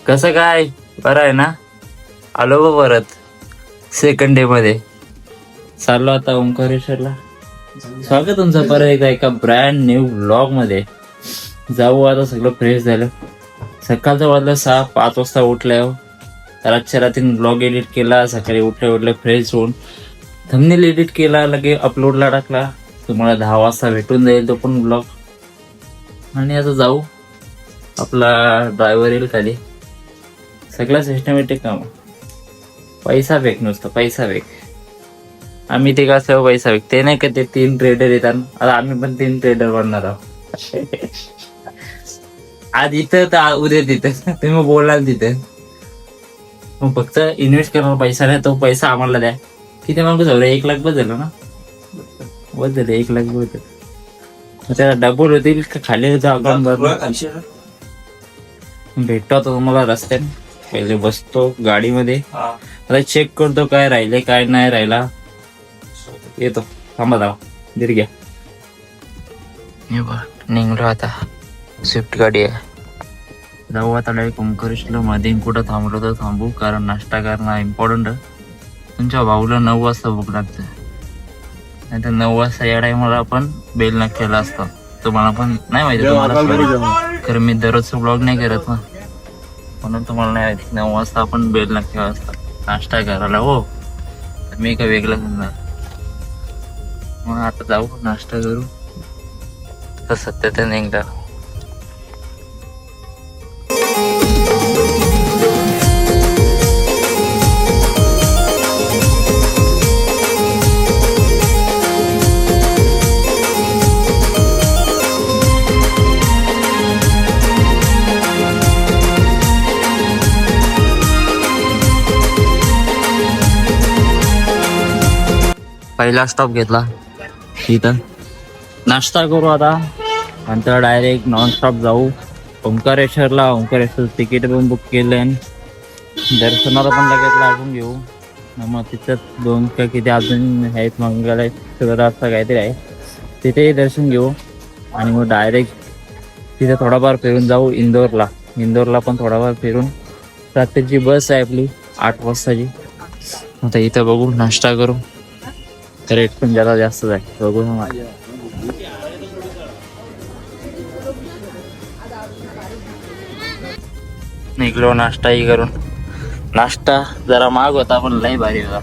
कसं काय? बरं आहे ना? आलो बा परत सेकंड डे मध्ये. चाललो आता ओंकारेश्वरला. स्वागत तुमचं परत एकदा एका ब्रँड न्यू ब्लॉग मध्ये. जाऊ आता सगळं फ्रेश झालं. सकाळचं वाजलं 6-5 वाजता उठल्यावर रातच्या रात्री ब्लॉग एडिट केला. सकाळी उठल्या फ्रेश होऊन थंबनेल एडिट केला, लगे अपलोडला टाकला. तुम्हाला 10 वाजता भेटून जाईल तो पण ब्लॉग. आणि आता जाऊ, आपला ड्रायव्हर येईल खाली. सगळं सिस्टमॅटिक काम. पैसा फेक नुसतं पैसा फेक. आम्ही ते कसं पैसा फेक ते नाही का, ते 3 ट्रेडर येतात. आता आम्ही पण 3 ट्रेडर बनणार आहोत. आज इथं तर उद्या तिथं. तुम्ही बोलाल तिथं. मग फक्त इन्व्हेस्ट करणार पैसा नाही, तो पैसा आम्हाला द्या. किती मग झालं? 1 लाख बस झालं ना? बस झालं 1 लाख बस झालं. त्याला डबल होतील का खाली अकाउंट भेटतो आता तुम्हाला रस्त्यात. पहिले बसतो गाडीमध्ये, आता चेक करतो काय राहिले काय नाही राहिला. येतो, थांबा जाऊ दीर्घ्या. निघलो आता. स्विफ्ट गाडी आहे. जाऊ आता डायरेक्ट ओंकारेश्वरला. मध्ये कुठं थांबलो तर थांबू, कारण नाश्ता करणं इम्पॉर्टंट. तुमच्या भाऊला 9 वाजता भूक लागते, नाही तर 9 वाजता या टायमाला आपण बेल नक्की केला असतो. तुम्हाला पण नाही माहिती, तुम्हाला खरं मी दररोजचा ब्लॉग नाही करत ना, म्हणून तुम्हाला नाही माहिती. 9 वाजता आपण बेल नक्की वाजता नाश्ता करायला. हो, मी काय वेगळं करणार. मग आता जाऊ नाश्ता करू. तर सध्या तर निघता. पहिला स्टॉप घेतला इथं. नाश्ता करू आता, नंतर डायरेक्ट नॉन स्टॉप जाऊ ओंकारेश्वरला. ओंकारेश्वर तिकीट पण बुक केलं आणि दर्शनाला पण लगेच लागून घेऊ. मग तिथं 2 का किती अजून आहेत, मंगल शिवरात्र काहीतरी आहे, तिथेही दर्शन घेऊ. आणि मग डायरेक्ट तिथे थोडाफार फिरून जाऊ इंदोरला. इंदोरला पण थोडाफार फिरून, रात्रीची बस आहे आपली 8 वाजताची. आता इथं बघू, नाश्ता करू. रेट पण जरा जास्त आहे, बघू. निघलो नाश्ताही करून. नाश्ता जरा महाग होता पण लय भारी होता.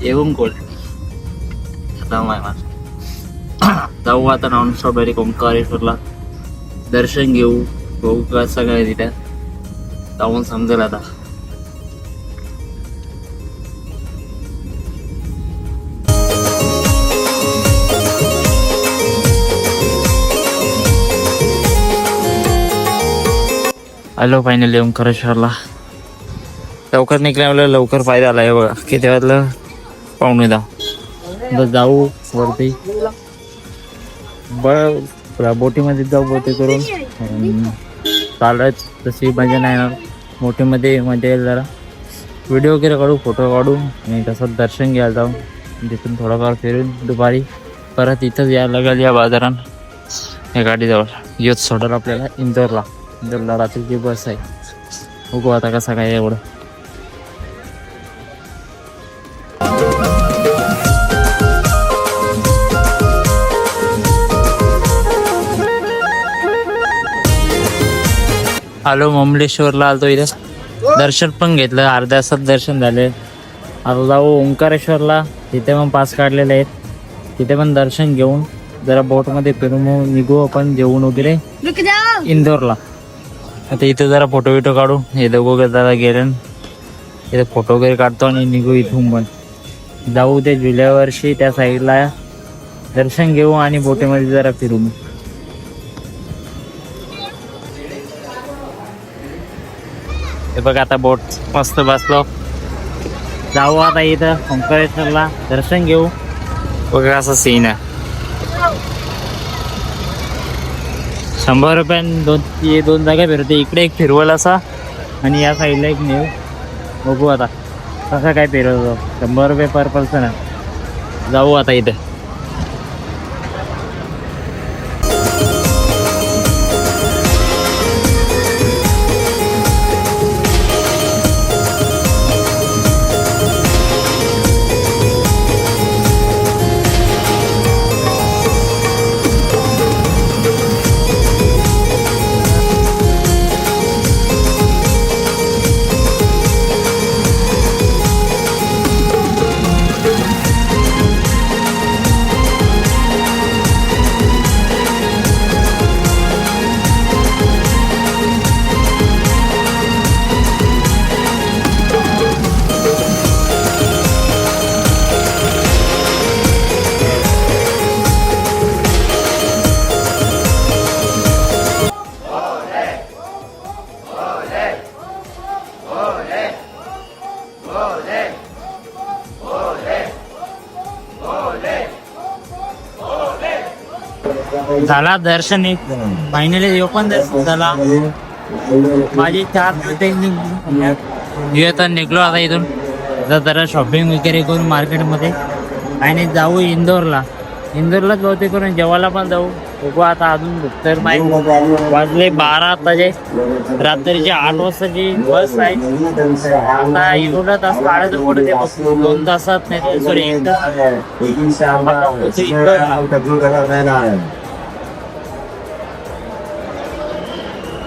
येऊन कोण जाऊ आता नॉन स्टॉप डायरेक्ट ओंकारेश्वरला. दर्शन घेऊ, बघू कसं काय तिथे जाऊन समजेल आता. आलो फायनली ओंकारेश्वरला. लवकर निघल्यामुळे लवकर फायदा आला आहे बघा. किती वाजलं? 9:15. जाऊ वरती बोटीमध्ये जाऊ. बोटी करून चालत तशी मजा नाही येणार. बोटीमध्ये मजा येईल. जरा व्हिडिओ वगैरे काढू, फोटो काढू आणि तसंच दर्शन घ्यायला जाऊ. तिथून थोडंफार फिरून दुपारी परत इथंच यायला लागेल या बाजारात या गाडीजवळ. येत सोडलं आपल्याला इंदोरला. इंदोरला रात्रीची बस आहे. बघू आता कसं काय एवढं. आलो ममलेश्वरला. आलतो इथं दर्शन पण घेतलं, अर्ध्या तासात दर्शन झाले. आता जाऊ ओंकारेश्वरला. तिथे पण पास काढलेले आहेत, तिथे पण दर्शन घेऊन जरा बोटमध्ये फिरून निघू आपण जेवून वगैरे इंदोरला. आता इथं जरा फोटो बिटो काढू. हे दोघं जरा गेले, इथे फोटो वगैरे काढतो आणि निघू इथून. पण जाऊ ते जुल्यावर्षी त्या साईडला दर्शन घेऊ आणि बोटीमध्ये जरा फिरू. हे बघ आता बोट मस्त बसलो. जाऊ आता इथं ओंकारेश्वरला दर्शन घेऊ. बघा असं सीन आहे. 100 रुपयाने 2 जागा फिरते. इकडे एक फिरवल असा आणि या साईडला एक नेऊ. बघू आता कसं काय फिरवतो. 100 रुपये पर पर्सन आहे. जाऊ आता इथे. झाला दर्शन एक फायनली ओपन दर्शन झाला. माझी 4 आता निघलो आता इथून. जरा शॉपिंग वगैरे करून मार्केटमध्ये आणि जाऊ इंदोरला. इंदोरलाच बहुतेक करून जेवायला पण जाऊ. बघू आता अजून तर नाही. वाजले 12 आताचे. रात्रीचे 8 वाजताची बस आहे. आता एवढा तास काढायचं पुढे 2 तासात नाही सॉरी 1 तास.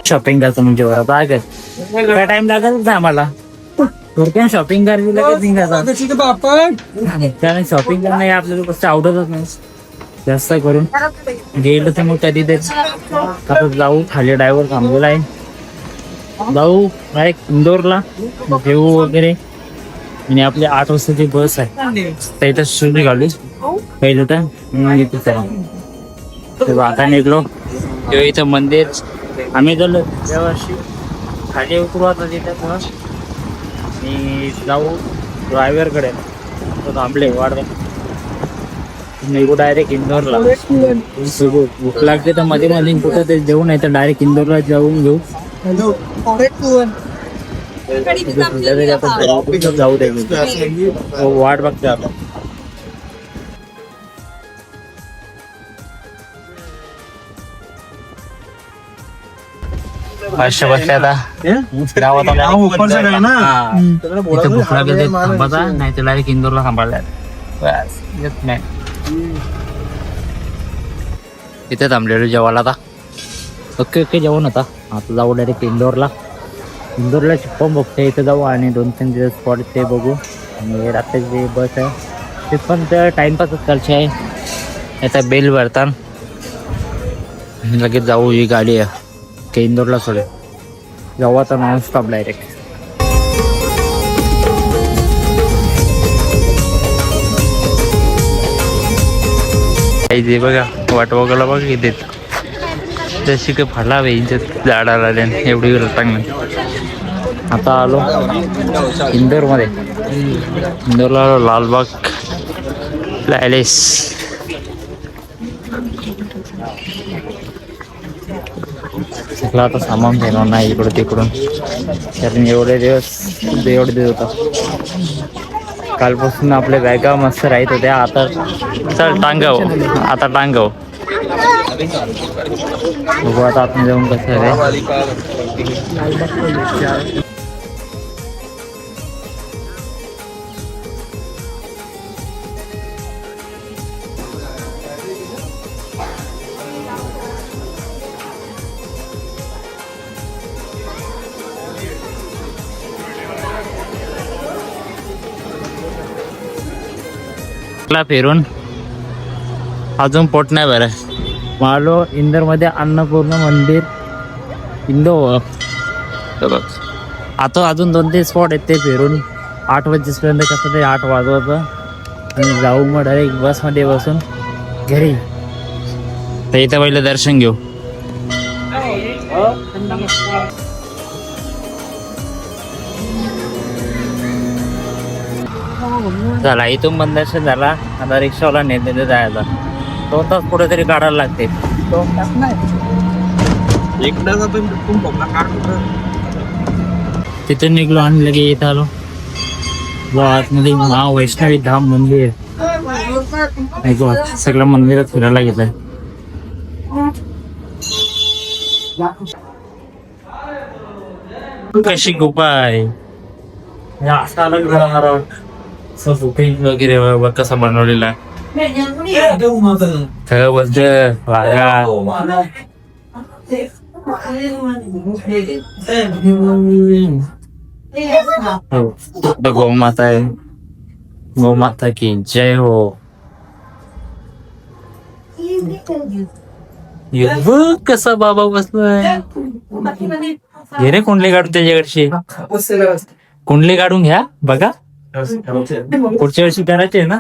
शॉपिंग करायचं म्हणजे काय टाइम लागत नाही आम्हाला. थोडक्यात शॉपिंग करायची लगेच कारण शॉपिंग करणं आपल्याला कसं आवडतच नाही जास्त करून. गेलं तर मग कधी तेच आता जाऊ. खाली ड्रायव्हर थांबलेला आहे. जाऊ डायरेक्ट इंदोरला घेऊ वगैरे. आणि आपली 8 वाजताची बस आहे. तर इथं सुरू घालू पहिलं तर आता निघलो. तेव्हा इथं मंदिर आम्ही गेलो त्यावर्षी. खाली उतरू आता तिथं आणि जाऊ ड्रायव्हरकडे. तो थांबले वाढ निघू डायरेक्ट इंदोरला. भूक लागते तर मध्ये मध्ये कुठं ते जेवू नाही तर डायरेक्ट इंदोरला जाऊन घेऊ. जाऊ दे वाट बघते आता. बसले आता गावात भूक लागते थांबाचा नाही तर डायरेक्ट इंदोरला थांबायला. इथे थांबलेलो जेवायला आता. ओके जेवण आता. आता जाऊ डायरेक्ट इंदोरला. इंदोरला पण बघते इथे जाऊ आणि 2-3 दिवस स्पॉट ते बघू. आणि रात्रीची बस आहे ते पण तर टाइमपासच करचे आहे. याचा बेल भरता लगेच जाऊ. ही गाडी आहे की इंदोरला सोडे जाऊ आता नॉनस्टॉप डायरेक्ट. बघा वाट बघायला बघा किती जशी काही फाडला झाडाला एवढी चांगली. आता आलो इंदोरमध्ये. इंदोरला आलो लालबाग पॅलेस. सगळं आता सामान घेणार नाही इकडं तिकडून कारण एवढे दिवस होता. कालपासून आपल्या बॅगा मस्त राहत होत्या. आता चल टांगव आता टांगव बघू आता आपण जाऊन कसं आहे. फिरून अजून पोट नाही बरं. मालो इंदोरमध्ये अन्नपूर्ण मंदिर इंदोर. आता अजून 2-3 स्पॉट आहेत ते फिरून 8 वाजेपर्यंत कसं ते 8 वाजवायचं आणि जाऊ मग डायरेक्ट बसमध्ये बसून घरी. तर इथं पहिलं दर्शन घेऊ. झाला इथून पण दर्शन झाला. आता रिक्षावाला नेते जायचा 2 तास पुढे तरी काढायला लागते. 2 तास नाही तिथून निघलो आणि लगे येत आलो आतमध्ये. वैष्णवी धाम मंदिर सगळं मंदिरात फिरायला घेतलंय. कशी गुफा आहे असा अलग राहणार वगैरे कसा बनवलेला गोमाता आहे. गोमाता की जय हो. कसा बाबा बसलाय. घे रे कुंडली काढून त्याच्याकडची. कुंडली काढून घ्या बघा. पुढच्या वर्षी करायचे आहे ना.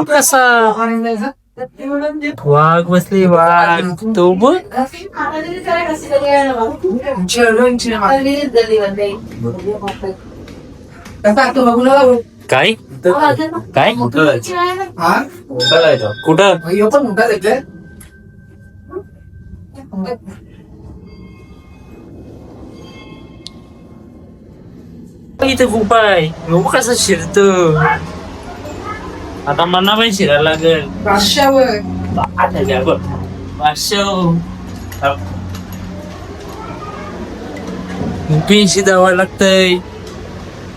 कसा वाघ बसली वाघ तो बघ. काय काय कुठं इथे गुफा आहे कसं शिरत आता मना पण शिरायला लागेल 500 गुफेशी जावं लागतंय.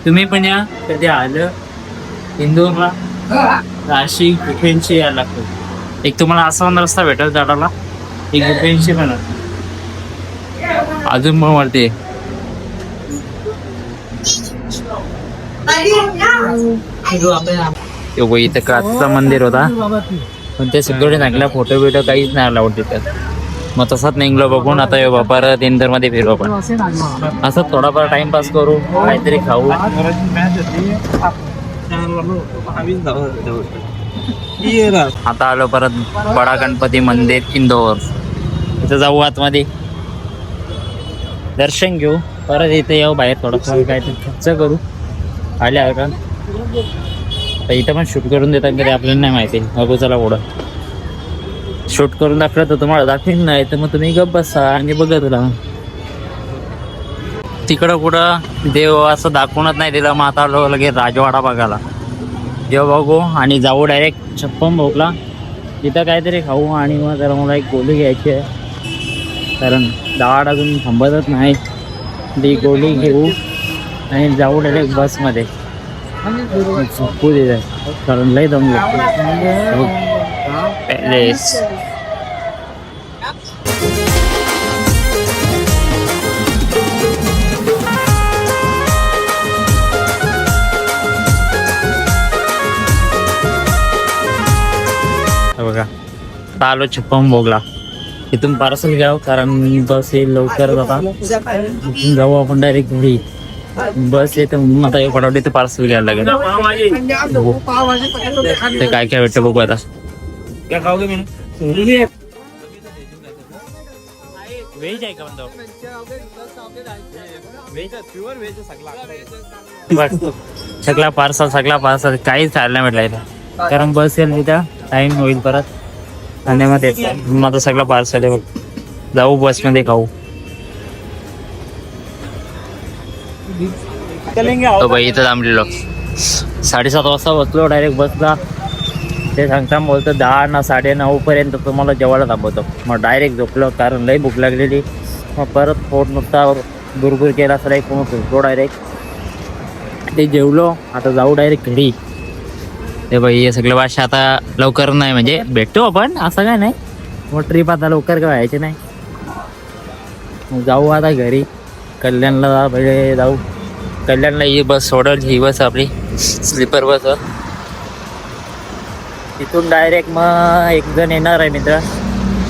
तुम्ही पण या कधी आलं इंदोरला अशी गुफेंशी यायला लागतं. एक तुम्हाला असा रस्ता भेटेल झाडाला एक गुफेंशी पण अजून पण वरती इथं काचचं मंदिर होता पण ते सगळे नागला फोटो बिटो काहीच नाही अलाउड तिथं. मग तसाच निघलो बघून आता येऊ परत इंदोर मध्ये फिरू आपण असं थोडाफार टाइमपास करू काहीतरी खाऊ. आता आलो परत बडा गणपती मंदिर इंदोर. इथं जाऊ आतमध्ये दर्शन घेऊ परत इथे येऊ बाहेर थोडंफार काय खर्च करू आल्या का इथं पण शूट करून देतात कधी आपल्याला नाही माहिती. बघू चला पुढं शूट करून दाखवलं तर तुम्हाला दाखवेल नाही तर मग तुम्ही गप्प बसा आणि बघत राहा. तिकडं कुठं देव असं दाखवूनच नाही दिलं. मग आता आलो लगेच राजवाडा बघायला. देव बघू आणि जाऊ डायरेक्ट छप्पन भोगला तिथं काहीतरी खाऊ आणि मग जरा मला एक गोळी घ्यायची आहे कारण दाड अजून थांबतच नाही. ती गोळी घेऊ आणि जाऊ डायरेक्ट बसमध्ये झोपू दे कारण लय दम लागतो. पॅलेस बघा आता आलो छप्पन भोगला. इथून पार्सल घ्यावं कारण बस येईल लवकर. आता इथून जाऊ आपण डायरेक्ट घरी. बस येते म्हणून आता फटाफट इथे पार्सल घ्यायला लागेल. ते काय काय भेटतं बघू आता. क्या खाओगे मैंने वेज आहे का सगळा पार्सल काहीच चालला म्हटलं इथं कारण बस येईल तिथं टाइम होईल परत आणि मग ते आता सगळं पार्सल आहे बघ. जाऊ बसमध्ये खाऊ. बाई इथं थांबलेलो 7:30 वाजता बसलो डायरेक्ट बसला. ते सांगता बोलतो 10 ना 9:30 पर्यंत तुम्हाला जेवायला थांबवतो. मग डायरेक्ट झोपलो कारण लई भूक लागलेली. मग परत पोट नुसता गुरगुर केला असं एक झोपलो डायरेक्ट. ते जेवलो आता जाऊ डायरेक्ट घरी. ते बाई हे सगळं भाषा आता लवकर नाही म्हणजे भेटतो आपण असं काय नाही. मग ट्रिप आता लवकर काय व्हायची नाही. मग जाऊ आता घरी. कल्याणला पहिले जाऊ. कल्याणला ही बस सोडल. ही बस आपली स्लीपर बस. तिथून डायरेक्ट मग एक जण येणार आहे मित्र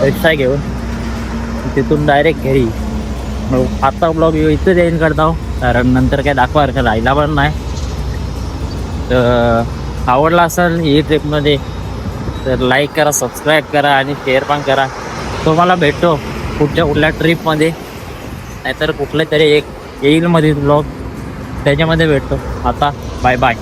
रिक्षा घेऊन तिथून डायरेक्ट घरी. मग आता ब्लॉग इथं एंड करतो कारण नंतर काय दाखवार का राहिला पण नाही. तर आवडला असेल ही ट्रिपमध्ये तर लाईक करा सबस्क्राईब करा आणि शेअर पण करा. तुम्हाला भेटतो कुठल्या ट्रिपमध्ये नाहीतर कुठलं तरी एक येईल मध्ये ब्लॉग त्याच्यामध्ये भेटतो. आता बाय बाय.